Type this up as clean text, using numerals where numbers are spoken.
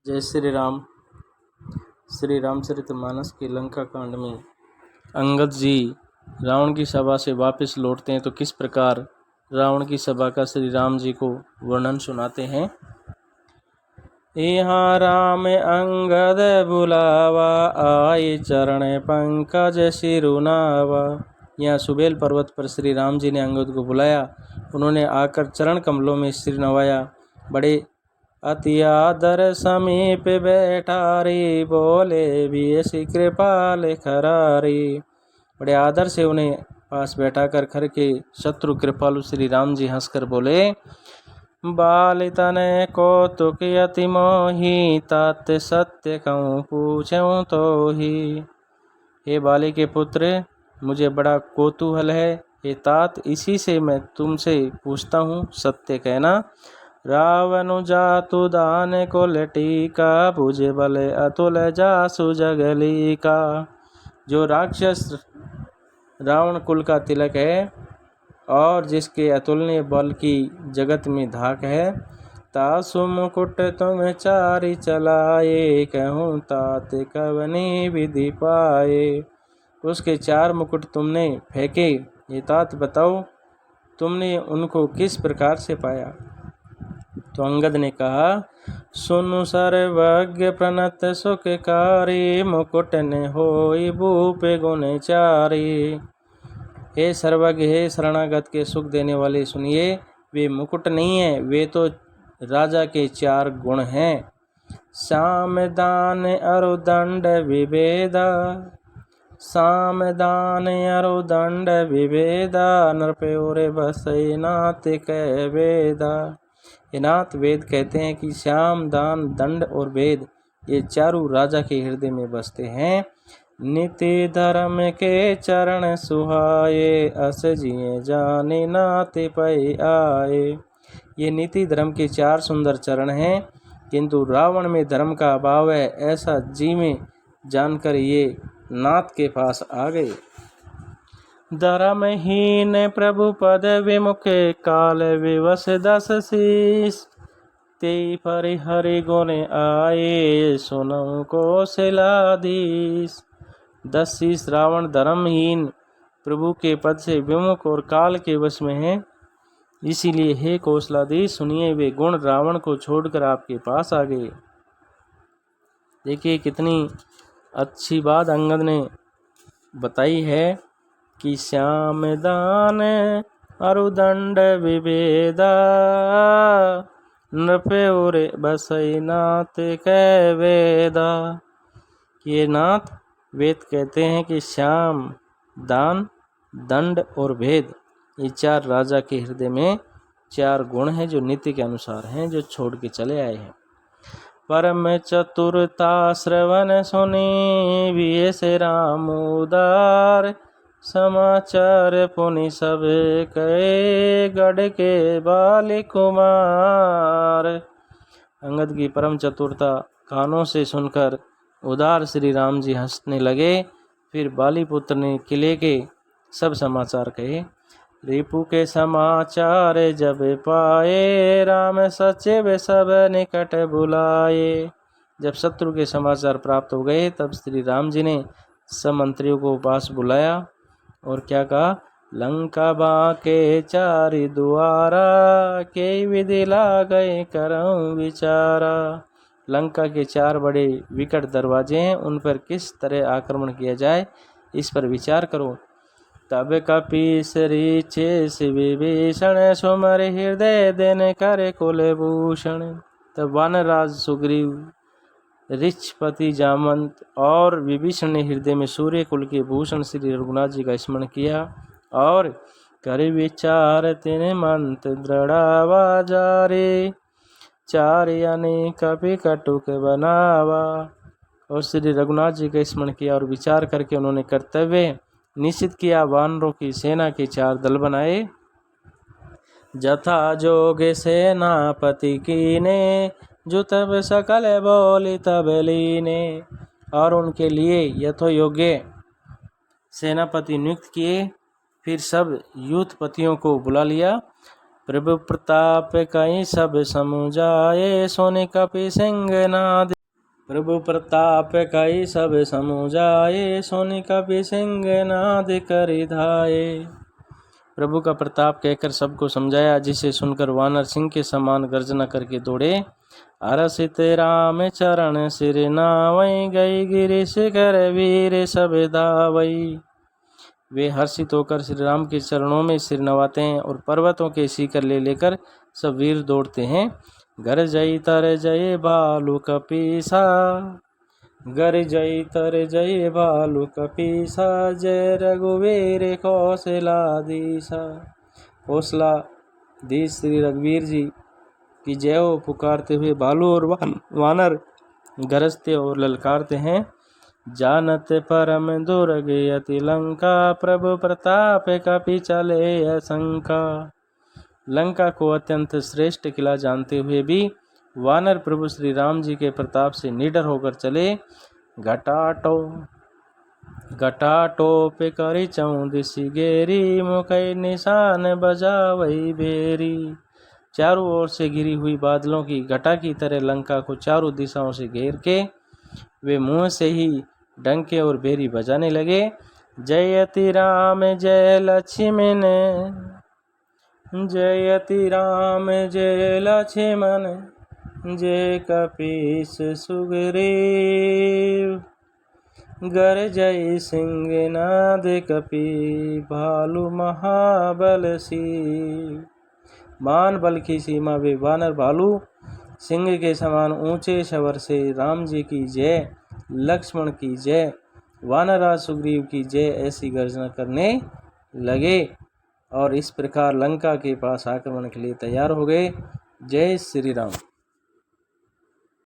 जय श्री राम। श्री रामचरितमानस के लंका कांड में अंगद जी रावण की सभा से वापस लौटते हैं तो किस प्रकार रावण की सभा का श्री राम जी को वर्णन सुनाते हैं। यहाँ राम अंगद बुलावा, आए चरण पंकज सिरुनावा। यहाँ सुबेल पर्वत पर श्री राम जी ने अंगद को बुलाया। उन्होंने आकर चरण कमलों में सिर नवाया। बड़े अति आदर समीप बैठारी, बोले भी ऐसी कृपाल खरारी। बड़े आदर से उन्हें पास बैठाकर खर के शत्रु कृपालु श्री राम जी हंसकर बोले, बाल तने कौतुक अति मोही, तात सत्य कहूँ पूछूं तो ही। हे बाली के पुत्र, मुझे बड़ा कौतूहल है। हे तात, इसी से मैं तुमसे पूछता हूँ, सत्य कहना। रावण जातु दान को लटीका, भुजे बले अतुल जासु जगली का। जो राक्षस रावण कुल का तिलक है और जिसके अतुलनीय बल की जगत में धाक है, तासु मुकुट तुम चारि चलाए, कहूँ तात कवनी विधि पाए। उसके 4 मुकुट तुमने फेंके, ये तात बताओ तुमने उनको किस प्रकार से पाया। तो अंगद ने कहा, सुनु सर्वज्ञ प्रणत सुखकारी, मुकुट ने होई भूप गुण चारी। हे सर्वज्ञ, हे शरणागत के सुख देने वाले, सुनिए, वे मुकुट नहीं है, वे तो राजा के 4 गुण हैं। साम दान अरुदंड विभेदा, साम दान अरुदंड विभेदा, नृपयोरे बसई नाथ कह वेदा। नाथ वेद कहते हैं कि श्याम, दान, दंड और वेद ये चारों राजा के हृदय में बसते हैं। नीति धर्म के चरण सुहाए, अस जिए जाने नाथ पै आए। ये नीति धर्म के 4 सुंदर चरण हैं, किंतु रावण में धर्म का अभाव है, ऐसा जी में जानकर ये नाथ के पास आ गए। धर्महीन प्रभु पद विमुखे, काल विवश 10 शीस। ते परि हरि गुण आए, सुनऊ कौशलाधीश। 10 शीस रावण धर्महीन प्रभु के पद से विमुख और काल के वश में है, इसीलिए हे कौशलाधीश सुनिए, वे गुण रावण को छोड़कर आपके पास आ गए। देखिए कितनी अच्छी बात अंगद ने बताई है कि श्याम दान अरुदंड विभेदा, नृपयोरे बसई नाथ कह वेदा। ये नाथ वेद कहते हैं कि श्याम, दान, दंड और भेद ये 4 राजा के हृदय में 4 गुण हैं जो नीति के अनुसार हैं, जो छोड़ के चले आए हैं। परम चतुरता श्रवण सुनी, विये से राम उदार, समाचार पुनि सब कहे, गढ़ के बाली कुमार। अंगद की परम चतुरता कानों से सुनकर उदार श्री राम जी हंसने लगे। फिर बाली पुत्र ने किले के सब समाचार कहे। रिपु के समाचार जब पाए, राम सचिव सब निकट बुलाए। जब शत्रु के समाचार प्राप्त हो गए तब श्री राम जी ने सब मंत्रियों को पास बुलाया और क्या कहा, लंका बाके 4 द्वारा, के विधि लागए करऊं विचारा। लंका के 4 बड़े विकट दरवाजे हैं, उन पर किस तरह आक्रमण किया जाए इस पर विचार करो। तब कपीस रीछे विभीषण, सुमर हृदय देने करे कुलभूषण। तब वानरराज सुग्रीव, ऋक्षपति जामवंत और विभीषण ने हृदय में सूर्य कुल के भूषण श्री रघुनाथ जी का स्मरण किया और कर विचार तिन मंत्र दृढ़ावा जारे, 4 यानी कपि कटुक बनावा। और श्री रघुनाथ जी का स्मरण किया और विचार करके उन्होंने कर्तव्य निश्चित किया। वानरों की सेना के 4 दल बनाए, जथा जोग सेनापति कीने, जो तब सकल बोली तब लीने। और उनके लिए यथो योग्य सेनापति नियुक्त किए। फिर सब यूथपतियों को बुला लिया प्रभु प्रताप कई सब समुझाए, सोने कपि सिंहनाद। प्रभु प्रताप कई सब समुझाए, सोने कपि सिंहनाद करि धाये। प्रभु का प्रताप कहकर सबको समझाया, जिसे सुनकर वानर सिंह के समान गर्जना करके दौड़े। हर्षित राम चरण सिर नावई, गई गिरि शिखर वीर सब धावई। वे हर्षित होकर श्री राम के चरणों में सिर नवाते हैं और पर्वतों के शिखर ले लेकर सब वीर दौड़ते हैं। घर जय तर जय भालू कपीसा, घर जय तर जय भालू कपीसा, जय रघुवीर कौशलाधीसा। कौशलाधीश श्री रघुवीर जी की जय हो पुकारते हुए भालू और वानर गरजते और ललकारते हैं। जानत परम दुर्ग अति लंका, प्रभु प्रताप कपि चले असंका। लंका को अत्यंत श्रेष्ठ किला जानते हुए भी वानर प्रभु श्री राम जी के प्रताप से निडर होकर चले। घटाटोप करी चौदिसी गेरी, मुकै निशान बजावई बेरी। चारों ओर से घिरी हुई बादलों की घटा की तरह लंका को चारों दिशाओं से घेर के वे मुंह से ही डंके और बेरी बजाने लगे। जयति राम जय लक्ष्मण, जयति राम जय लक्ष्मण, जय कपीस सुग्रीव। गर जय सिंहनाद कपि, भालू महाबल शिव। मान बल की सीमा वे वानर भालू सिंह के समान ऊंचे स्वर से राम जी की जय, लक्ष्मण की जय, वानरराज सुग्रीव की जय ऐसी गर्जना करने लगे और इस प्रकार लंका के पास आक्रमण के लिए तैयार हो गए। जय श्री राम।